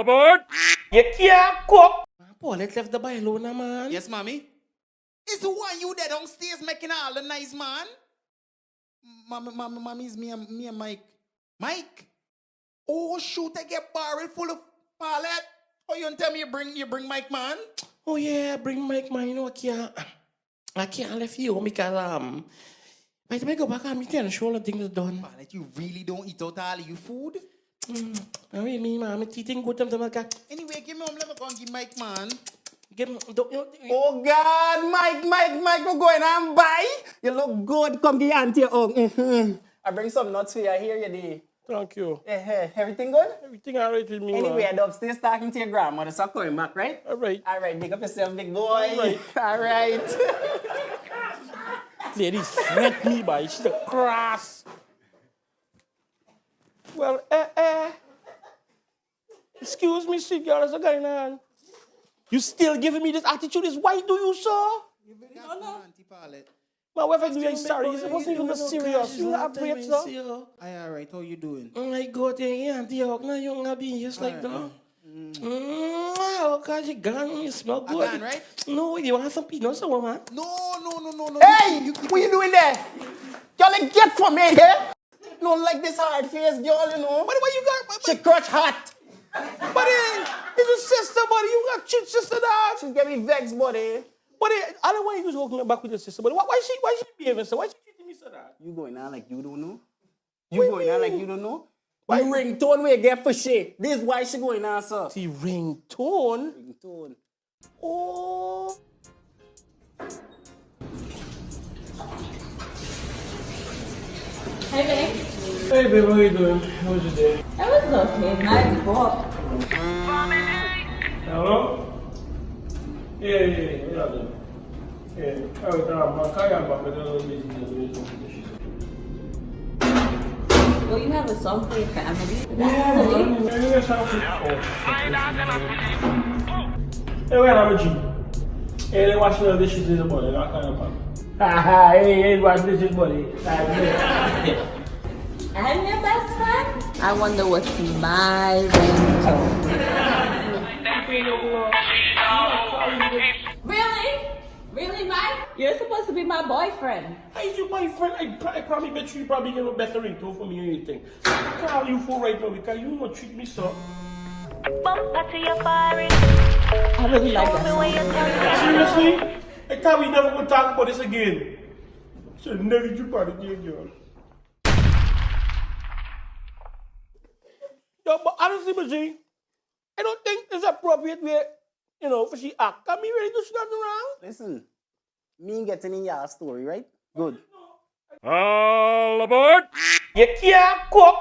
aboard! You can't cook! Paul, let's leave the boy alone, man. Yes, mommy? Is the one you there downstairs making all the nice, man? Mommy, is me and Mike. Mike? Oh, shoot, I get barrel full of pallet. Oh, you tell me you bring Mike, man? Oh, yeah, bring Mike, man. You know, I can't leave you because, by the time I go back, I'm eating and show all the things done. Pallet, you really don't eat out all of your food? I mean, man, I'm eating good time. Anyway, give me let me go and give Mike, man. Give him, Oh God, Mike, we're going and buy. You look good. Come get auntie. I bring some nuts for you. Here you day. Thank you. Everything good? Everything all right with me, Anyway, man. I'm upstairs talking to your grandmother, so coming back, right? All right. All right, big up yourself, big boy. All right. All right. Ladies fret me, boy. She's a cross. Well, excuse me, sweet girl, what's going on? You still giving me this attitude? Why do you so? No. Auntie Pallet. My wife is doing sorry. You're supposed to be even serious. You have breaks, sir. All right, how you doing? I go to your auntie, now you're going to be just like that. Oh, God, you gone. You smell good. I gone, right? No, you want some peanuts or man? No. Hey, what you doing there? Girl, like, get from me here. Don't like this hard face, girl, you know. But what you got? She crotch hot. Buddy, it's a sister, buddy. You got cheat sister, dog. She's getting me vexed, buddy. Buddy, I don't want you to walking back with your sister, buddy. Why she behaving so? Why she treating me so that? You going on like you don't know? You going on like you don't know? Why ringtone we get for shit? This is why she going on, sir. See, ringtone? Ringtone. Oh. Hey, babe. Hey, babe, how you doing? How was your day? It was okay. Nice walk. Hello? Yeah. Well, you have a song for your family. Yeah, That's silly. Hey, where am I? Hey, they watching the dishes in the morning. I can't remember. Hey, watch dishes, buddy. I'm your best friend. I wonder what's my ringtone. Really, Mike? You're supposed to be my boyfriend. Hey, you my friend. I probably bet you probably get a better ringtone for me or anything. I call you for right now because you don't treat me so. I really like that song. Seriously? I thought we never gonna talk about this again. So never you about it again, girl. Yo, but honestly, G, I don't think it's appropriate where, for she act. Can me really do nothing wrong? Listen, me getting in your story, right? Good. All aboard! You can't cook.